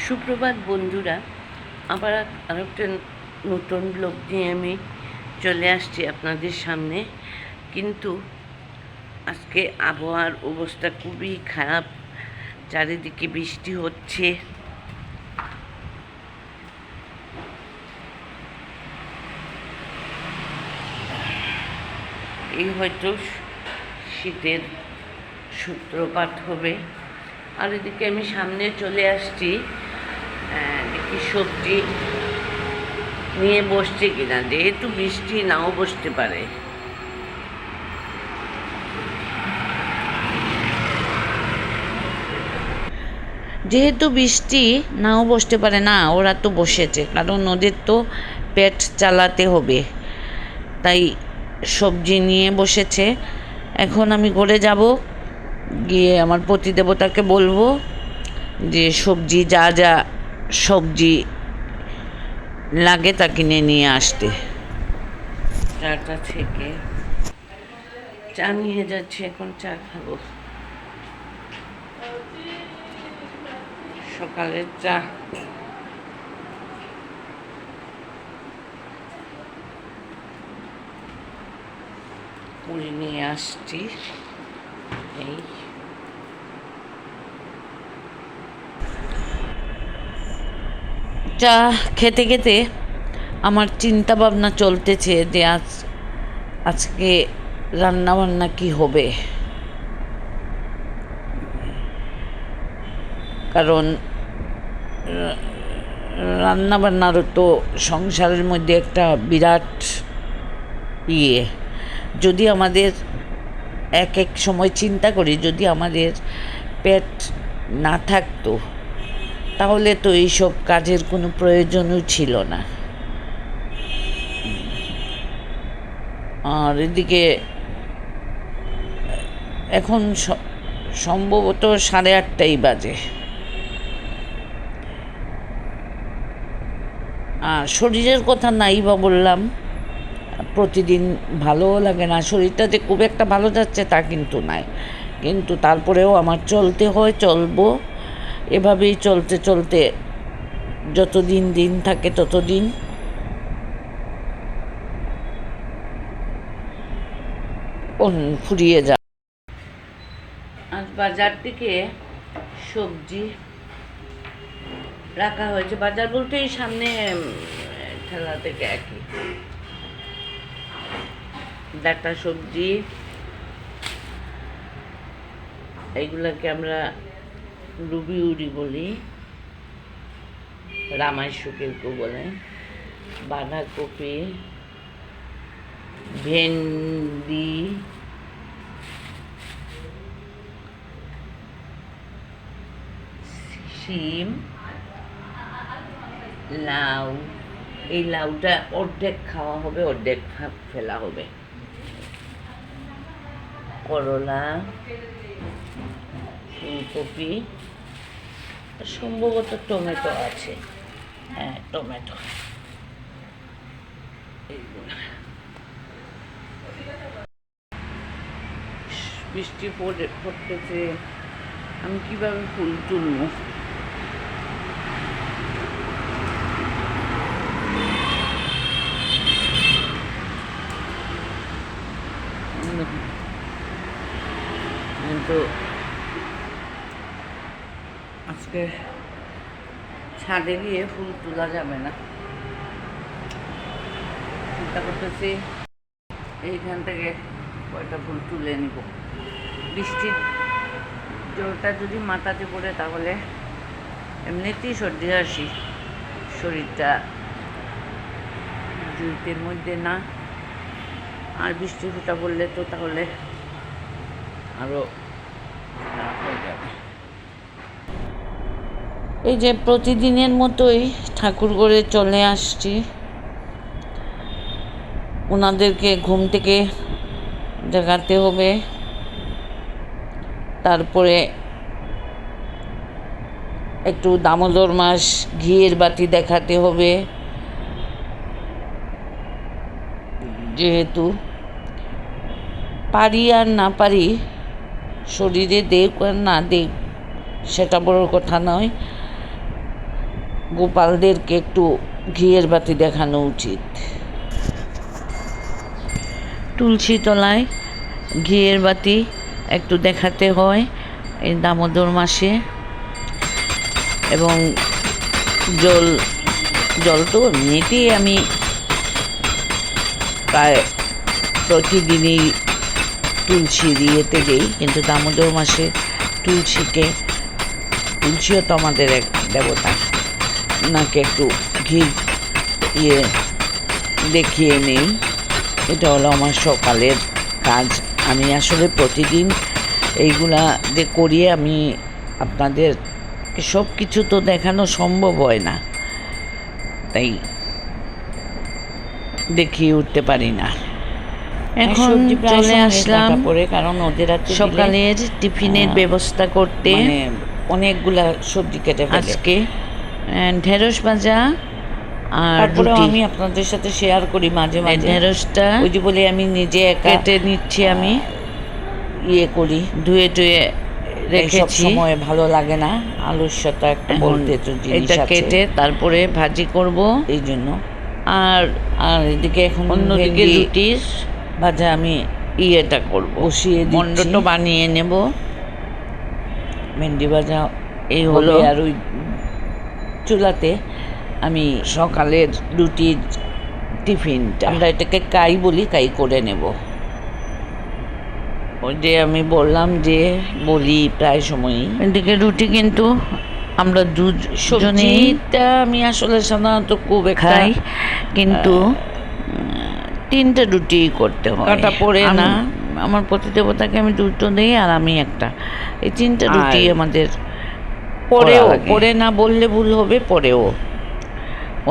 সুপ্রভাত বন্ধুরা, আবার আরেকটা নতুন ব্লগ নিয়ে আমি চলে আসছি আপনাদের সামনে। কিন্তু আজকে আবহাওয়ার অবস্থা খুবই খারাপ, চারিদিকে বৃষ্টি হচ্ছে। এই হয়তো শীতের সূত্রপাত হবে। আর এদিকে আমি সামনে চলে আসছি, দেখি সবজি নিয়ে বসছে কিনা, যেহেতু বৃষ্টি নাও বসতে পারে। যেহেতু বৃষ্টি নাও বসতে পারে না, ওরা তো বসেছে, কারণ ওদের তো পেট চালাতে হবে, তাই সবজি নিয়ে বসেছে। এখন আমি ঘরে যাব, গিয়ে আমার পতিদেবতাকে বলবো যে সবজি যা যা সবজি লাগে তা কিনে নিয়ে আসতে। চাটা থেকে চা নিয়ে যাচ্ছি, এখন চা খাবো, সকালের চা। মুড়ি নিয়ে আসছি। এই চা খেতে খেতে আমার চিন্তা ভাবনা চলতেছে যে আজকে রান্না বান্না কি হবে, কারণ রান্না বান্নারও তো সংসারের মধ্যে একটা বিরাট যদি আমাদের এক এক সময় চিন্তা করি, যদি আমাদের পেট না থাকতো তাহলে তো এইসব কাজের কোনো প্রয়োজনই ছিল না। আর এদিকে এখন সম্ভবত 8:30 বাজে। আর শরীরের কথা নাই বা বললাম, প্রতিদিন ভালোও লাগে না, শরীরটা যে খুব একটা ভালো যাচ্ছে তা কিন্তু নাই, কিন্তু তারপরেও আমার চলতে হয়, চলবো। এভাবেই চলতে চলতে যতদিন দিন থাকে ততদিন ফুরিয়ে যায়। আজ বাজার থেকে সবজি রাখা হয়েছে। বাজার বলতে এই সামনে ঠেলা থেকে একই ডাটা সবজি, এইগুলাকে আমরা রুবি উড়ি বলি, রামাইশু কেউ বলে, বাঁধাকপি, ভেন্ডি, শিম, লাউ। এই লাউটা অর্ধেক খাওয়া হবে, অর্ধেক ফেলা হবে। করলা, ফুলকপি, সম্ভবত টমেটো আছে। হ্যাঁ, টমেটো। বৃষ্টি পড়তেছে, আমি কিভাবে ফুল তুলব? কিন্তু আজকে ছাদে গিয়ে ফুল তোলা যাবে না, চিন্তা করতেছি এইখান থেকে কয়টা ফুল তুলে নিব। বৃষ্টির জলটা যদি মাথাতে পড়ে তাহলে এমনিতেই সর্দি আসি, শরীরটা জুইতের মধ্যে না, আর বৃষ্টি ফোঁটা পড়লে তো তাহলে আরও খারাপ হয়ে যাবে। এই যে প্রতিদিনের মতোই ঠাকুরঘরে চলে আসছি, ওনাদেরকে ঘুম থেকে জাগাতে হবে, তারপরে একটু দামোদর মাস ঘিয়ের বাতি দেখাতে হবে, যেহেতু পারি আর না পারি, শরীরে দেখ আর না দেখ সেটা বড় কথা নয়, গোপালদেরকে একটু ঘিয়ের বাতি দেখানো উচিত। তুলসী তলায় ঘিয়ের বাতি একটু দেখাতে হয় এই দামোদর মাসে। এবং জল তো এমনিতেই আমি প্রায় প্রতিদিনই তুলসী দিয়েতে দিই, কিন্তু দামোদর মাসে তুলসীও তো আমাদের এক দেবতা, ওনাকে একটু ঘি দেখিয়ে নেই। এটা হলো আমার সকালের কাজ। আমি আসলে প্রতিদিন এইগুলা যে করি, আমি আপনাদের সব কিছু তো দেখানো সম্ভব হয় না, তাই দেখিয়ে উঠতে পারি না। এখন চলে আসলাম পরে, কারণ ওদের সকালের টিফিনের ব্যবস্থা করতে অনেকগুলা সবজি কেটে আজকে ঢেঁড়স ভাজা আর তারপরে আমি আপনাদের সাথে শেয়ার করি মাঝে মাঝে। ঢেঁড়সটা ওই যে বলে আমি নিজে কেটে নিচ্ছি, আমি করি, ধুয়ে টুয়ে রেখেছি। সময় ভালো লাগে না, আলুর সাথে একটা বলতে তো জিনিস আছে, কেটে তারপরে ভাজি করব এই জন্য। আর এদিকে এখন অন্যদিকে রুটির ভাজা আমি করব, বসিয়ে মন্ডটা বানিয়ে নেব। ভেন্ডি ভাজা এই হলো। আর ওই চুলাতে আমি সকালের রুটির টিফিনটা, আমরা এটাকে কাই বলি, কাই করে নেব। ওই যে আমি বললাম যে বলি প্রায় সময়ই এদিকে রুটি, কিন্তু আমরা দুজনেইটা আমি আসলে সাধারণত খুব খাই, কিন্তু 3টে রুটি করতে হয়, কাটা পড়ে না। আমার প্রতিদেবতাকে আমি 2টো দিই আর আমি একটা, এই 3টে রুটি আমাদের পরে না বললে ভুল হবে, পরেও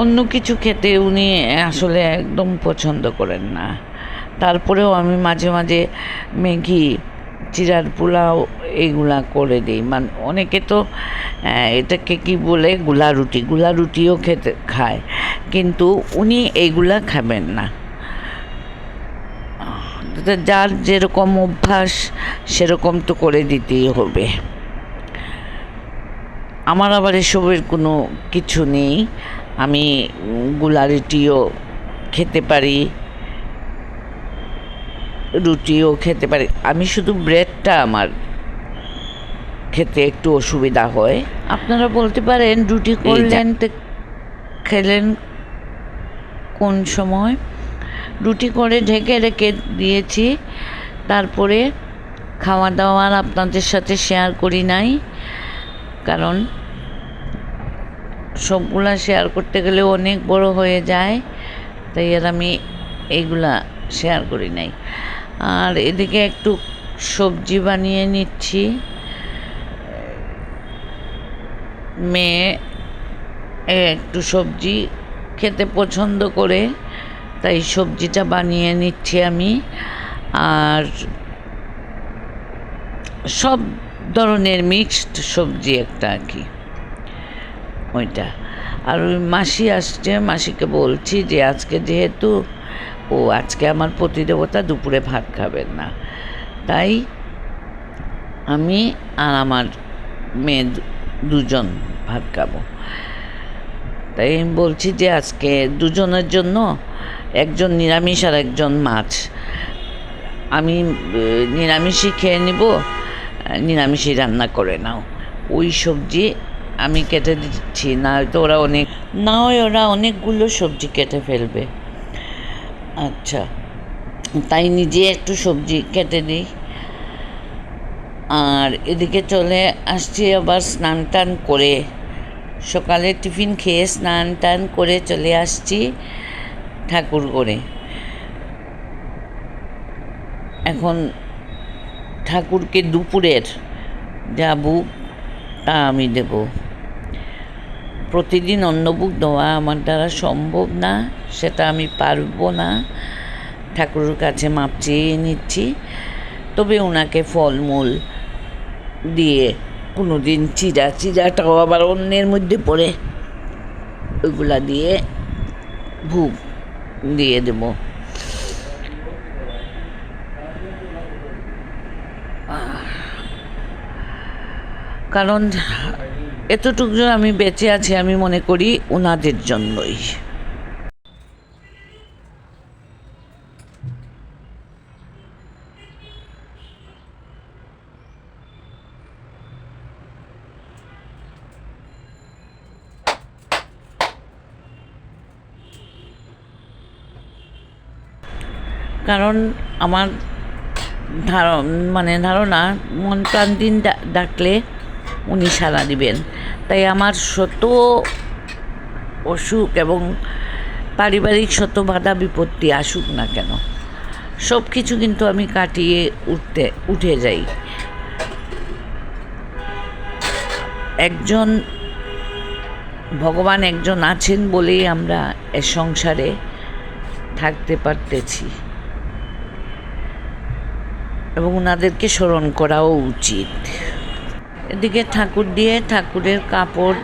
অন্য কিছু খেতে উনি আসলে একদম পছন্দ করেন না। তারপরেও আমি মাঝে মাঝে ম্যাগি, চিড়ার পোলাও এইগুলা করে দিই। মানে অনেকে তো এটাকে কি বলে গুলা রুটিও খায়, কিন্তু উনি এইগুলা খাবেন না। যার যেরকম অভ্যাস সেরকম তো করে দিতেই হবে। আমার আবার এসবের কোনো কিছু নেই, আমি গুলা রুটিও খেতে পারি, রুটিও খেতে পারি। আমি শুধু ব্রেডটা আমার খেতে একটু অসুবিধা হয়। আপনারা বলতে পারেন রুটি করলেন তো খেলেন কোন সময়? রুটি করে ঢেকে রেখে দিয়েছি, তারপরে খাওয়া দাওয়ার আপনাদের সাথে শেয়ার করি নাই, কারণ সবগুলা শেয়ার করতে গেলে অনেক বড় হয়ে যায়, তাই আর আমি এইগুলা শেয়ার করি নাই। আর এদিকে একটু সবজি বানিয়ে নিচ্ছি। মেয়ে একটু সবজি খেতে পছন্দ করে, তাই সবজিটা বানিয়ে নিচ্ছি আমি। আর সব ধরনের মিক্সড সবজি একটা আর কি ওইটা। আর ওই মাসি আসছে, মাসিকে বলছি যে আজকে যেহেতু আজকে আমার প্রতিদেবতা দুপুরে ভাত খাবেন না, তাই আমি আর আমার মেয়ে দুজন ভাত খাবো। তাই আমি বলছি যে আজকে দুজনের জন্য একজন নিরামিষ আর একজন মাছ। আমি নিরামিষই খেয়ে নিব, নিরামিষই রান্না করে নাও। ওই সবজি আমি কেটে দিচ্ছি, না হয়তো ওরা অনেকগুলো সবজি কেটে ফেলবে। আচ্ছা, তাই নিজে একটু সবজি কেটে দিই। আর এদিকে চলে আসছি আবার স্নান টান করে, সকালে টিফিন খেয়ে স্নান টান করে চলে আসছি ঠাকুর ঘরে। এখন ঠাকুরকে দুপুরের যা ভোগ তা আমি দেব। প্রতিদিন অন্নভোগ দেওয়া আমার দ্বারা সম্ভব না, সেটা আমি পারবো না। ঠাকুরের কাছে মাপ চেয়ে নিচ্ছি, তবে ওনাকে ফলমূল দিয়ে, কোনো দিন চিড়াটাও আবার অন্যের মধ্যে পড়ে, ওইগুলা দিয়ে ভোগ দিয়ে দেব। কারণ এতটুকু যে আমি বেঁচে আছি আমি মনে করি ওনাদের জন্যই। কারণ আমার ধারণা মন প্রাণ দিন ডাকলে উনি সাড়া দিবেন। তাই আমার শত অসুখ এবং পারিবারিক শত বাধা বিপত্তি আসুক না কেন, সব কিছু কিন্তু আমি কাটিয়ে উঠে যাই। ভগবান একজন আছেন বলেই আমরা এ সংসারে থাকতে পারতেছি এবং ওনাদেরকে স্মরণ করাও উচিত। এদিকে ঠাকুরের কাপড়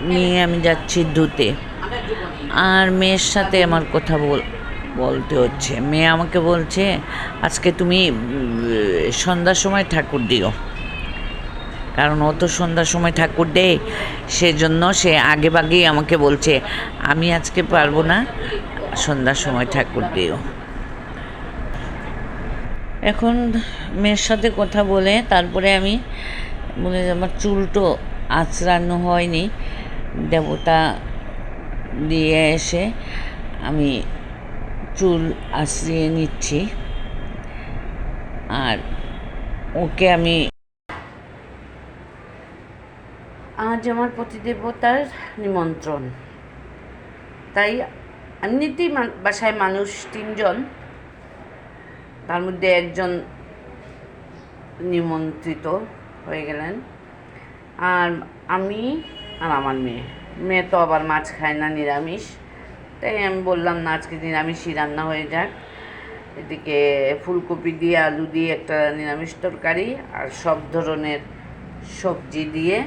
নিয়ে আমি যাচ্ছি ধুতে, আর মেয়ের সাথে আমার কথা বলতে হচ্ছে। মেয়ে আমাকে বলছে আজকে তুমি সন্ধ্যার সময় ঠাকুর দিও, কারণ ও তো সন্ধ্যার সময় ঠাকুর দেয়, সেজন্য সে আগেভাগেই আমাকে বলছে আমি আজকে পারবো না, সন্ধ্যার সময় ঠাকুর দিও। এখন মেয়ের সাথে কথা বলে তারপরে আমি আমার চুলটো আঁচড়ানো হয়নি, দেবতা দিয়ে এসে আমি চুল আঁচড়িয়ে নিচ্ছি। আর ওকে আমি আজ আমার পতিদেবতার নিমন্ত্রণ, তাই এমনিতেই বাসায় মানুষ 3 জন, তার মধ্যে একজন নিমন্ত্রিত হয়ে গেলেন, আর আমি আর আমার মেয়ে তো আবার মাছ খায় না, নিরামিষ। তাই আমি বললাম না, আজকে নিরামিষই রান্না হয়ে যাক। এদিকে ফুলকপি দিয়ে আলু দিয়ে একটা নিরামিষ তরকারি, আর সব ধরনের সবজি দিয়ে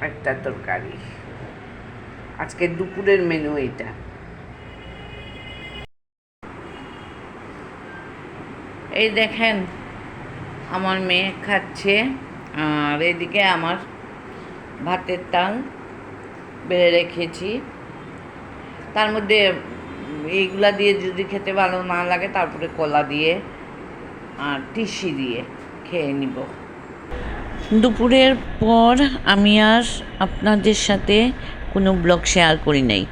একটা তরকারি। আজকে দুপুরের মেনু এটা। এই দেখেন আমার মেয়ে খাচ্ছে, আর এদিকে আমার ভাতের তাল বেড়ে রেখেছি। তার মধ্যে এইগুলা দিয়ে যদি খেতে ভালো না লাগে তারপরে কলা দিয়ে আর তিসি দিয়ে খেয়ে নিব। দুপুরের পর আমি আর আপনাদের সাথে কোনো ব্লগ শেয়ার করি নাই,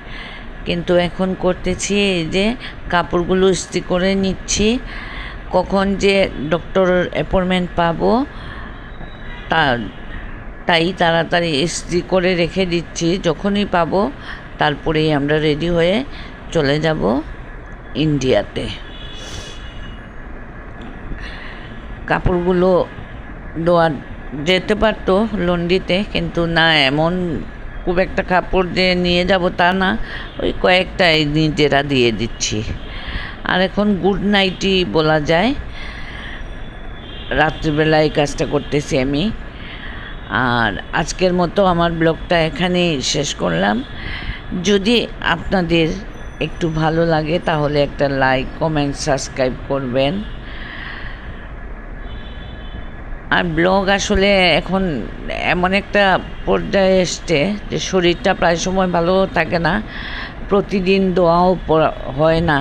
কিন্তু এখন করতেছি। এই যে কাপড়গুলো ইস্ত্রি করে নিচ্ছি, কখন যে ডক্টর অ্যাপয়েন্টমেন্ট পাবো তাই তাড়াতাড়ি ইস্ত্রি করে রেখে দিচ্ছি। যখনই পাবো তারপরেই আমরা রেডি হয়ে চলে যাব ইন্ডিয়াতে। কাপড়গুলো দেওয়া যেতে পারতো লন্ড্রিতে, কিন্তু না, এমন খুব একটা কাপড় যে নিয়ে যাব তা না, ওই কয়েকটাই নিজেরা দিয়ে দিচ্ছি। আর এখন গুড নাইটই বলা যায়, রাত্রিবেলায় কাজটা করতেছি আমি। আর আজকের মতো আমার ব্লগটা এখানেই শেষ করলাম। যদি আপনাদের একটু ভালো লাগে তাহলে একটা লাইক, কমেন্ট, সাবস্ক্রাইব করবেন। আর ব্লগ আসলে এখন এমন একটা পর্যায়ে এসছে যে শরীরটা প্রায় সময় ভালো থাকে না, প্রতিদিন দোয়াও হয় না,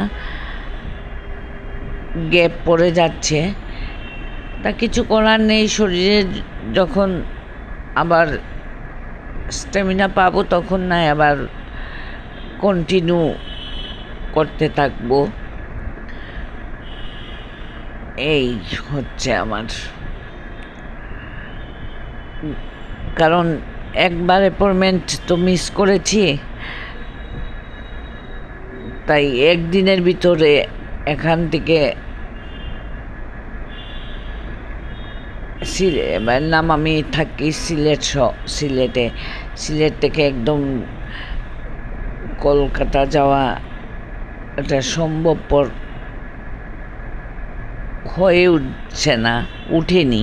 গ্যাপ পড়ে যাচ্ছে। তা কিছু করার নেই, শরীরে যখন আবার স্ট্যামিনা পাবো তখন না আবার কন্টিনিউ করতে থাকবো। এই হচ্ছে আমার, কারণ একবার অ্যাপয়েন্টমেন্ট তো মিস করেছি, তাই একদিনের ভিতরে এখান থেকে নাম আমি থাকি সিলেট থেকে একদম কলকাতা যাওয়া এটা সম্ভবপর হয়ে উঠছে না, উঠেনি।